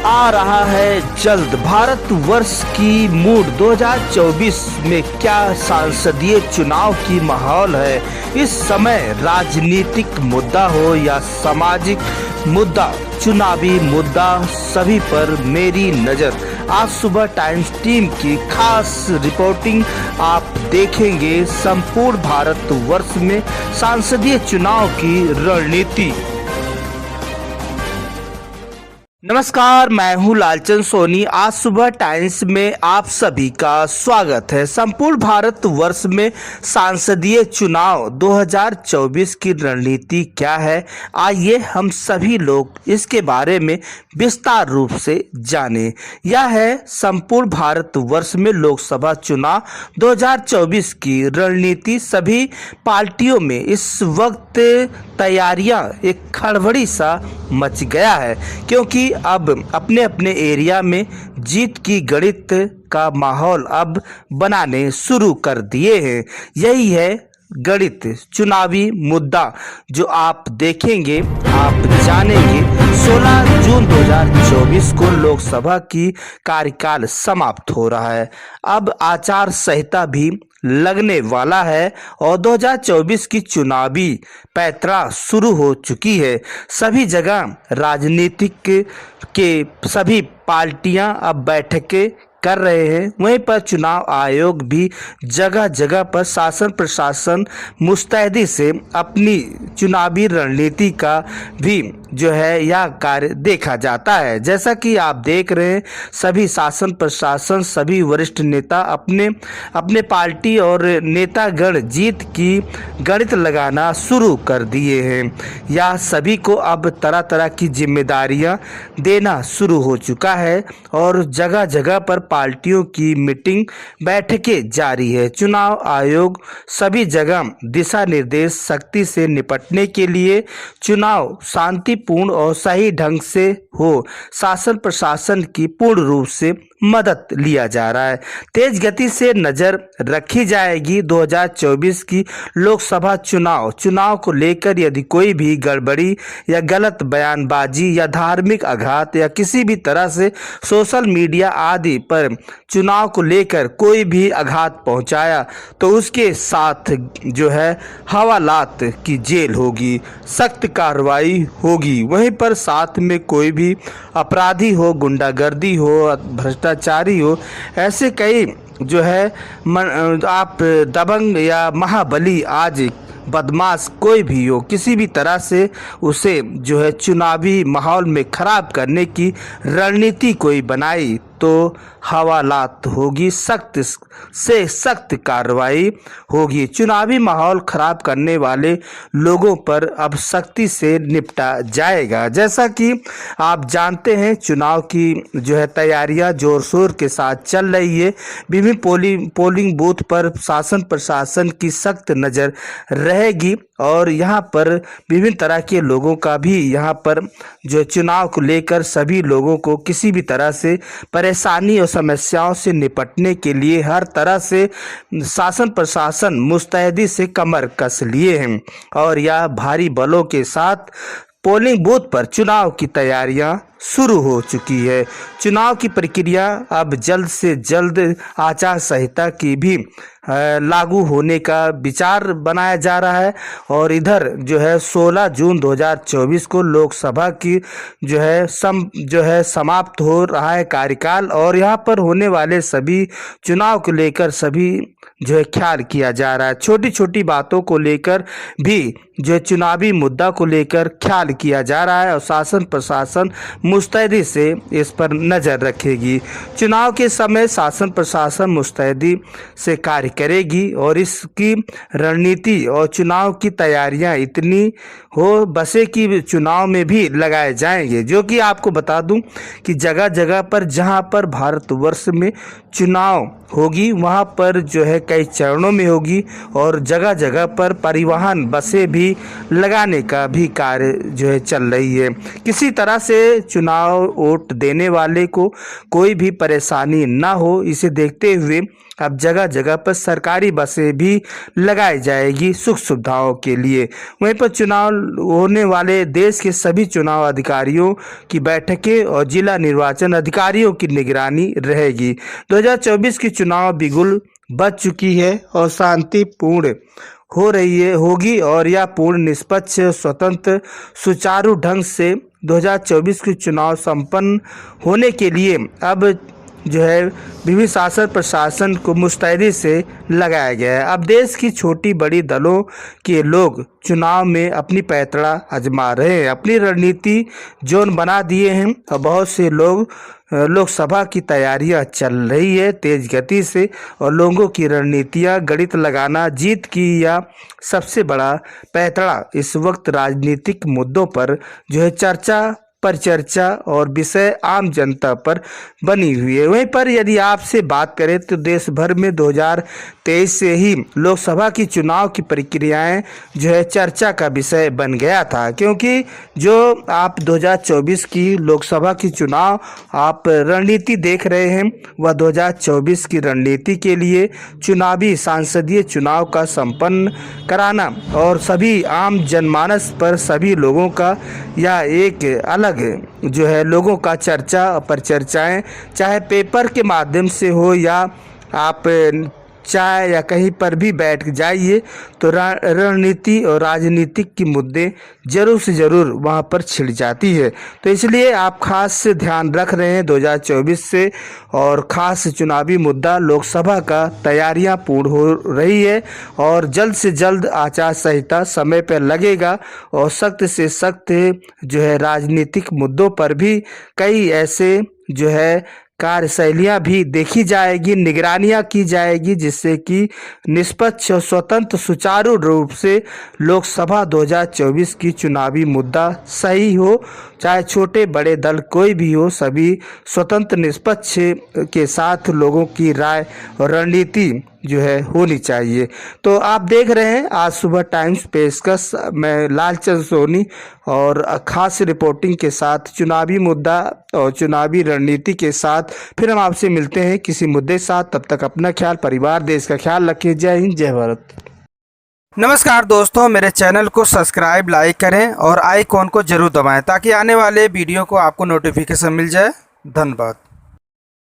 आ रहा है जल्द। भारत वर्ष की मूड 2024 में क्या संसदीय चुनाव की माहौल है। इस समय राजनीतिक मुद्दा हो या सामाजिक मुद्दा, चुनावी मुद्दा, सभी पर मेरी नज़र। आज सुबह टाइम्स टीम की खास रिपोर्टिंग आप देखेंगे। संपूर्ण भारत वर्ष में संसदीय चुनाव की रणनीति। नमस्कार, मैं हूं लालचंद सोनी। आज सुबह टाइम्स में आप सभी का स्वागत है। संपूर्ण भारत वर्ष में संसदीय चुनाव 2024 की रणनीति क्या है, आइए हम सभी लोग इसके बारे में विस्तार रूप से जानें। यह है संपूर्ण भारत वर्ष में लोकसभा चुनाव 2024 की रणनीति। सभी पार्टियों में इस वक्त तैयारियां एक खड़बड़ी सा मच गया है, क्योंकि अब अपने अपने एरिया में जीत की गणित का माहौल अब बनाने शुरू कर दिए हैं। यही है गणित, चुनावी मुद्दा जो आप देखेंगे, आप जानेंगे। 16 जून 2024 को लोकसभा की कार्यकाल समाप्त हो रहा है। अब आचार संहिता भी लगने वाला है और 2024 की चुनावी पैतरा शुरू हो चुकी है। सभी जगह राजनीतिक के सभी पार्टियां अब बैठकें कर रहे हैं। वहीं पर चुनाव आयोग भी जगह जगह पर शासन प्रशासन मुस्तैदी से अपनी चुनावी रणनीति का भी जो है यह कार्य देखा जाता है। जैसा कि आप देख रहे हैं, सभी शासन प्रशासन, सभी वरिष्ठ नेता अपने अपने पार्टी और नेतागण जीत की गणित लगाना शुरू कर दिए हैं। या सभी को अब तरह तरह की जिम्मेदारियां देना शुरू हो चुका है और जगह जगह पर पार्टियों की मीटिंग बैठकें जारी है। चुनाव आयोग सभी जगह दिशा निर्देश सख्ती से निपटने के लिए चुनाव शांतिपूर्ण और सही ढंग से हो, शासन प्रशासन की पूर्ण रूप से मदद लिया जा रहा है। तेज गति से नजर रखी जाएगी 2024 की लोकसभा चुनाव को लेकर। यदि कोई भी गड़बड़ी या गलत बयानबाजी या धार्मिक आघात या किसी भी तरह से सोशल मीडिया आदि पर चुनाव को लेकर कोई भी आघात पहुंचाया तो उसके साथ जो है हवालात की जेल होगी, सख्त कार्रवाई होगी। वहीं पर साथ में कोई भी अपराधी हो, गुंडागर्दी हो, भ्रष्टाचारी हो, ऐसे कई जो है आप दबंग या महाबली आज बदमाश कोई भी हो, किसी भी तरह से उसे जो है चुनावी माहौल में खराब करने की रणनीति कोई बनाई तो हवालात होगी, सख्त से सख्त कार्रवाई होगी। चुनावी माहौल खराब करने वाले लोगों पर अब सख्ती से निपटा जाएगा। जैसा कि आप जानते हैं, चुनाव की जो है तैयारियां जोर शोर के साथ चल रही है। विभिन्न पोलिंग बूथ पर शासन प्रशासन की सख्त नज़र रहेगी और यहाँ पर विभिन्न तरह के लोगों का भी यहाँ पर जो चुनाव को लेकर सभी लोगों को किसी भी तरह से परेशानी और समस्याओं से निपटने के लिए हर तरह से शासन प्रशासन मुस्तैदी से कमर कस लिए हैं और यह भारी बलों के साथ पोलिंग बूथ पर चुनाव की तैयारियां शुरू हो चुकी है। चुनाव की प्रक्रिया अब जल्द से जल्द आचार संहिता की भी लागू होने का विचार बनाया जा रहा है और इधर जो है 16 जून 2024 को लोकसभा की जो है समाप्त हो रहा है कार्यकाल और यहाँ पर होने वाले सभी चुनाव को लेकर सभी जो है ख्याल किया जा रहा है। छोटी छोटी बातों को लेकर भी जो है चुनावी मुद्दा को लेकर ख्याल किया जा रहा है और शासन प्रशासन मुस्तैदी से इस पर नज़र रखेगी। चुनाव के समय शासन प्रशासन मुस्तैदी से कार्य करेगी और इसकी रणनीति और चुनाव की तैयारियां इतनी हो बसे कि चुनाव में भी लगाए जाएंगे। जो कि आपको बता दूं कि जगह जगह पर जहां पर भारतवर्ष में चुनाव होगी वहां पर जो है कई चरणों में होगी और जगह जगह पर परिवहन बसें भी लगाने का भी कार्य जो है चल रही है। किसी तरह से चुनाव वोट देने वाले को कोई भी परेशानी ना हो, इसे देखते हुए अब जगह जगह पर सरकारी बसें भी लगाई जाएगी सुख सुविधाओं के लिए। वहीं पर चुनाव होने वाले देश के सभी चुनाव अधिकारियों की बैठकें और जिला निर्वाचन अधिकारियों की निगरानी रहेगी। 2024 की चुनाव बिगुल बच चुकी है और शांतिपूर्ण होगी और यह पूर्ण निष्पक्ष स्वतंत्र सुचारू ढंग से 2024 के चुनाव संपन्न होने के लिए अब जो है विभिन्न शासन प्रशासन को मुस्तैदी से लगाया गया है। अब देश की छोटी बड़ी दलों के लोग चुनाव में अपनी पैतरा आजमा रहे हैं, अपनी रणनीति जोन बना दिए हैं और बहुत से लोग लोकसभा की तैयारियां चल रही है तेज गति से और लोगों की रणनीतियां गणित लगाना जीत की या सबसे बड़ा पैतरा इस वक्त राजनीतिक मुद्दों पर जो है चर्चा परिचर्चा और विषय आम जनता पर बनी हुई है। वहीं पर यदि आपसे बात करें तो देश भर में 2023 से ही लोकसभा की चुनाव की प्रक्रियाएं जो है चर्चा का विषय बन गया था, क्योंकि जो आप 2024 की लोकसभा की चुनाव आप रणनीति देख रहे हैं वह 2024 की रणनीति के लिए चुनावी सांसदीय चुनाव का संपन्न कराना और सभी आम जनमानस पर सभी लोगों का यह एक अलग जो है लोगों का चर्चा परिचर्चाएं चाहे पेपर के माध्यम से हो या आप चाय या कहीं पर भी बैठ जाइए तो रणनीति और राजनीतिक की मुद्दे जरूर से ज़रूर वहां पर छिड़ जाती है। तो इसलिए आप खास से ध्यान रख रहे हैं 2024 से और ख़ास चुनावी मुद्दा लोकसभा का तैयारियां पूर्ण हो रही है और जल्द से जल्द आचार संहिता समय पर लगेगा और सख्त से सख्त जो है राजनीतिक मुद्दों पर भी कई ऐसे जो है कार्यशैलियाँ भी देखी जाएगी, निगरानियाँ की जाएगी, जिससे कि निष्पक्ष और स्वतंत्र सुचारू रूप से लोकसभा 2024 की चुनावी मुद्दा सही हो, चाहे छोटे बड़े दल कोई भी हो, सभी स्वतंत्र निष्पक्ष के साथ लोगों की राय और रणनीति जो है होनी चाहिए। तो आप देख रहे हैं आज सुबह टाइम्स पेशकश, मैं लालचंद सोनी और खास रिपोर्टिंग के साथ चुनावी मुद्दा और चुनावी रणनीति के साथ फिर हम आपसे मिलते हैं किसी मुद्दे साथ। तब तक अपना ख्याल, परिवार, देश का ख्याल रखिए। जय हिंद, जय भारत। नमस्कार दोस्तों, मेरे चैनल को सब्सक्राइब लाइक करें और आइकॉन को जरूर दबाएं ताकि आने वाले वीडियो को आपको नोटिफिकेशन मिल जाए। धन्यवाद।